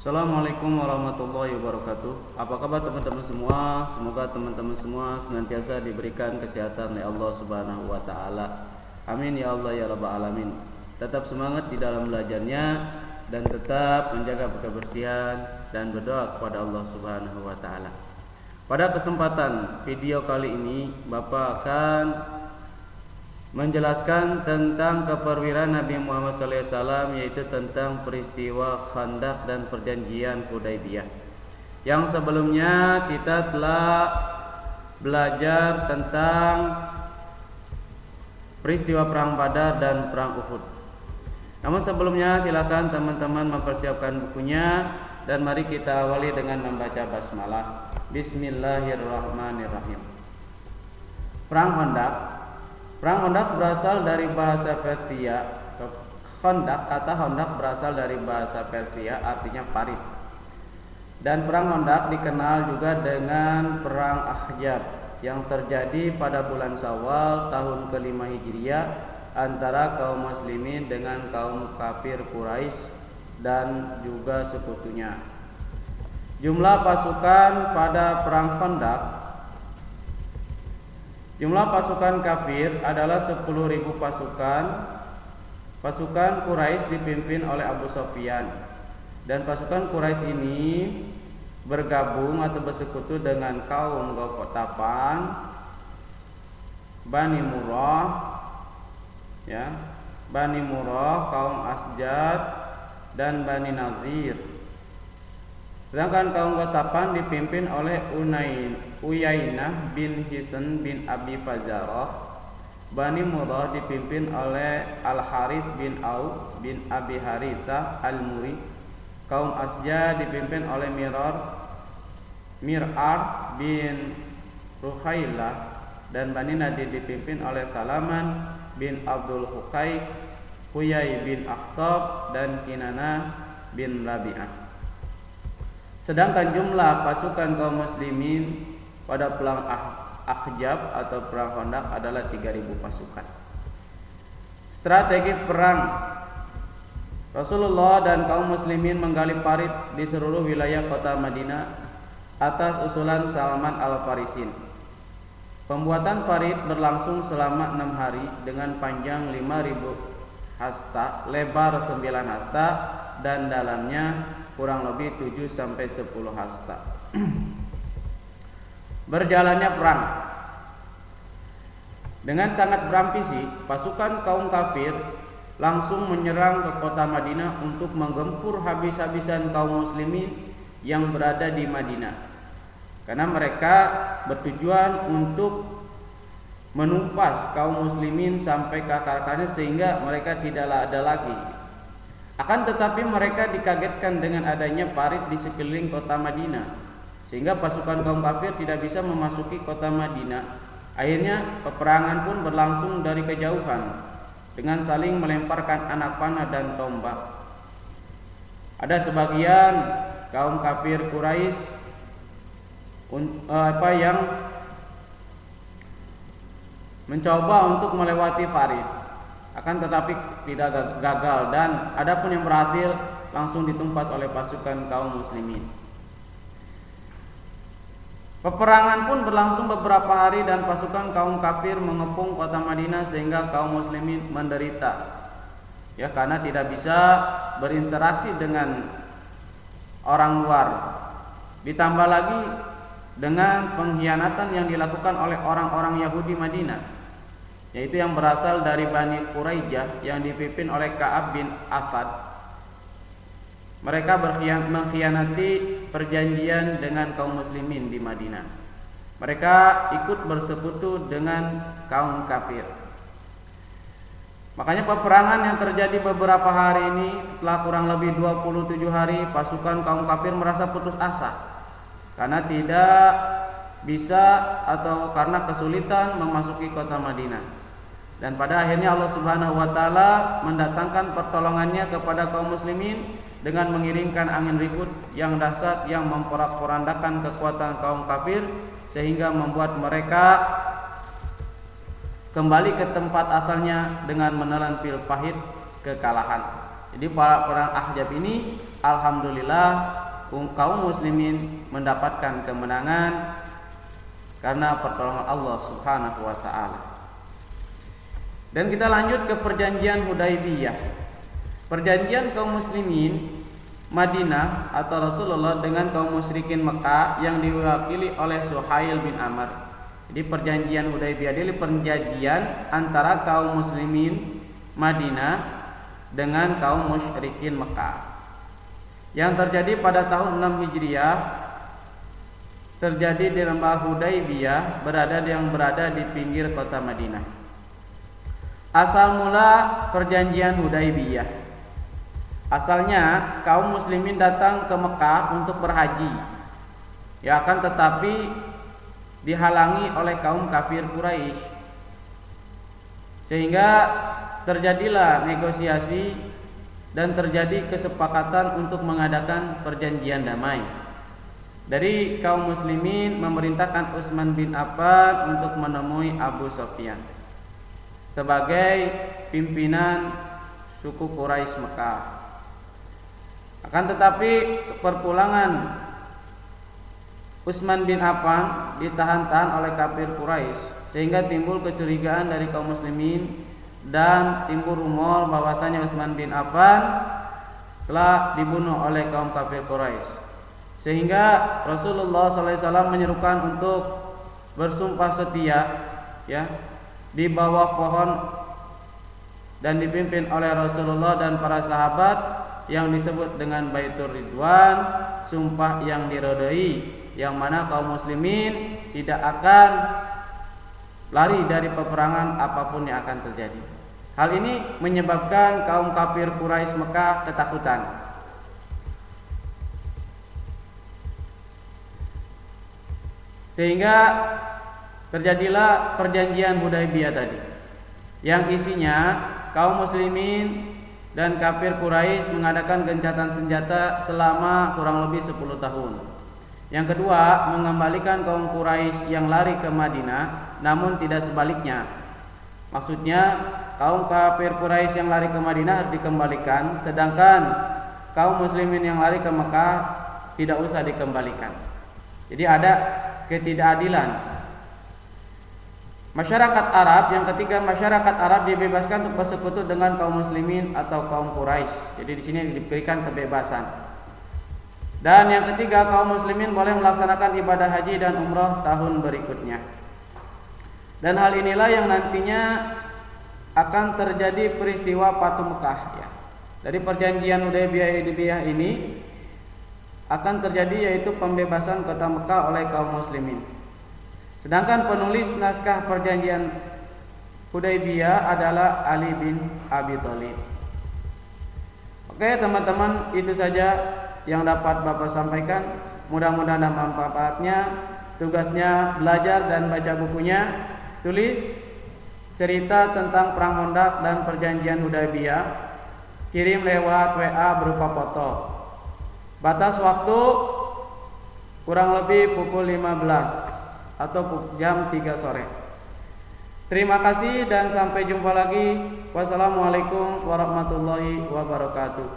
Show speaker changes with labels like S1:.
S1: Assalamualaikum warahmatullahi wabarakatuh. Apa kabar teman-teman semua? Semoga teman-teman semua senantiasa diberikan kesehatan oleh Allah Subhanahu wa taala. Amin ya Allah ya rabbal alamin. Tetap semangat di dalam belajarnya dan tetap menjaga kebersihan dan berdoa kepada Allah Subhanahu wa taala. Pada kesempatan video kali ini Bapak akan menjelaskan tentang keperwiraan Nabi Muhammad SAW, yaitu tentang peristiwa Khandaq dan perjanjian Hudaybiyah. Yang sebelumnya kita telah belajar tentang peristiwa perang Badar dan perang Uhud. Namun sebelumnya silakan teman-teman mempersiapkan bukunya dan mari kita awali dengan membaca basmalah. Bismillahirrahmanirrahim. Perang Khandaq. Perang Khandaq berasal dari bahasa Persia. Kata Khandaq berasal dari bahasa Persia, artinya parit. Dan perang Khandaq dikenal juga dengan perang Ahzab yang terjadi pada bulan Syawal tahun ke-5 Hijriah antara kaum muslimin dengan kaum kafir Quraisy dan juga sekutunya. Jumlah pasukan pada perang Khandaq, jumlah pasukan kafir adalah 10.000 pasukan. Pasukan Quraisy dipimpin oleh Abu Sufyan. Dan pasukan Quraisy ini bergabung atau bersekutu dengan kaum Ghatafan, Bani Murrah, Bani Murrah, kaum Asjad dan Bani Nadir. Sedangkan kaum Ghatafan dipimpin oleh Uyainah bin Hisn bin Abi Fazarah. Bani Murrah dipimpin oleh Al-Harith bin Auf bin Abi Harithah Al-Muri. Kaum Asjad dipimpin oleh Mir'ar bin Ruhailah. Dan Bani Nadir dipimpin oleh Salaman bin Abdul Huqaiq, Huyai bin Akhtab dan Kinana bin Rabi'ah. Sedangkan jumlah pasukan kaum muslimin pada perang Ahzab atau perang Khandaq adalah 3.000 pasukan. Strategi perang. Rasulullah dan kaum muslimin menggali parit di seluruh wilayah kota Madinah atas usulan Salman Al-Farisin. Pembuatan parit berlangsung selama 6 hari dengan panjang 5.000 hasta, lebar 9 hasta dan dalamnya kurang lebih 7-10 hasta. Berjalannya perang. Dengan sangat berambisi, pasukan kaum kafir langsung menyerang ke kota Madinah untuk menggempur habis-habisan kaum muslimin yang berada di Madinah. Karena mereka bertujuan untuk menumpas kaum muslimin sampai ke akar-akarnya sehingga mereka tidaklah ada lagi. Akan tetapi mereka dikagetkan dengan adanya parit di sekeliling kota Madinah, sehingga pasukan kaum kafir tidak bisa memasuki kota Madinah. Akhirnya peperangan pun berlangsung dari kejauhan dengan saling melemparkan anak panah dan tombak. Ada sebagian kaum kafir Quraisy yang mencoba untuk melewati parit, akan tetapi tidak gagal, dan adapun yang berhasil langsung ditumpas oleh pasukan kaum muslimin. Peperangan pun berlangsung beberapa hari dan pasukan kaum kafir mengepung kota Madinah sehingga kaum muslimin menderita, karena tidak bisa berinteraksi dengan orang luar. Ditambah lagi dengan pengkhianatan yang dilakukan oleh orang-orang Yahudi Madinah, yaitu yang berasal dari Bani Quraisyah yang dipimpin oleh Ka'ab bin Asad. Mereka mengkhianati perjanjian dengan kaum muslimin di Madinah. Mereka ikut bersekutu dengan kaum kafir. Makanya peperangan yang terjadi beberapa hari ini, setelah kurang lebih 27 hari, pasukan kaum kafir merasa putus asa karena tidak bisa atau karena kesulitan memasuki kota Madinah. Dan pada akhirnya Allah Subhanahu wa taala mendatangkan pertolongannya kepada kaum muslimin dengan mengirimkan angin ribut yang dahsyat yang memporak-porandakan kekuatan kaum kafir sehingga membuat mereka kembali ke tempat asalnya dengan menelan pil pahit kekalahan. Jadi perang Ahzab ini alhamdulillah kaum muslimin mendapatkan kemenangan karena pertolongan Allah Subhanahu wa taala. Dan kita lanjut ke perjanjian Hudaybiyah. Perjanjian kaum muslimin Madinah atau Rasulullah dengan kaum musyrikin Mekah yang diwakili oleh Suhail bin Amr. Jadi perjanjian Hudaybiyah adalah perjanjian antara kaum muslimin Madinah dengan kaum musyrikin Mekah yang terjadi pada tahun 6 Hijriah, terjadi di lembah Hudaybiyah yang berada di pinggir kota Madinah. Asal mula perjanjian Hudaybiyah, asalnya kaum muslimin datang ke Mekah untuk berhaji, ya akan tetapi dihalangi oleh kaum kafir Quraisy, sehingga terjadilah negosiasi dan terjadi kesepakatan untuk mengadakan perjanjian damai. Dari kaum muslimin memerintahkan Utsman bin Affan untuk menemui Abu Sufyan sebagai pimpinan suku Quraisy Mekah. Akan tetapi perpulangan Utsman bin Affan ditahan-tahan oleh kafir Quraisy, sehingga timbul kecurigaan dari kaum muslimin dan timbul rumor bahwasanya Utsman bin Affan telah dibunuh oleh kaum kafir Quraisy. Sehingga Rasulullah SAW menyerukan untuk bersumpah setia, ya, di bawah pohon dan dipimpin oleh Rasulullah dan para sahabat yang disebut dengan Baitur Ridwan, sumpah yang diridhoi, yang mana kaum muslimin tidak akan lari dari peperangan apapun yang akan terjadi. Hal ini menyebabkan kaum kafir Quraisy Mekah ketakutan. Sehingga terjadilah perjanjian Hudaybiyah tadi, yang isinya kaum muslimin dan kafir Quraisy mengadakan gencatan senjata selama kurang lebih 10 tahun. Yang kedua, mengembalikan kaum Quraisy yang lari ke Madinah, namun tidak sebaliknya. Maksudnya kaum kafir Quraisy yang lari ke Madinah harus dikembalikan, sedangkan kaum muslimin yang lari ke Mekah tidak usah dikembalikan. Jadi ada ketidakadilan. Masyarakat Arab, yang ketiga, masyarakat Arab dibebaskan untuk bersekutu dengan kaum muslimin atau kaum Quraisy. Jadi di sini diberikan kebebasan. Dan yang ketiga, kaum muslimin boleh melaksanakan ibadah haji dan umrah tahun berikutnya. Dan hal inilah yang nantinya akan terjadi peristiwa Fatu Mekah, ya. Dari perjanjian Hudaybiyah ini akan terjadi yaitu pembebasan kota Mekah oleh kaum muslimin. Sedangkan penulis naskah perjanjian Hudaybiyah adalah Ali bin Abi Thalib. Oke teman-teman, itu saja yang dapat Bapak sampaikan. Mudah-mudahan ada manfaatnya. Tugasnya belajar dan baca bukunya. Tulis cerita tentang perang Khandaq dan perjanjian Hudaybiyah. Kirim lewat WA berupa foto. Batas waktu kurang lebih pukul 15 atau jam 3 sore. Terima kasih dan sampai jumpa lagi. Wassalamualaikum warahmatullahi wabarakatuh.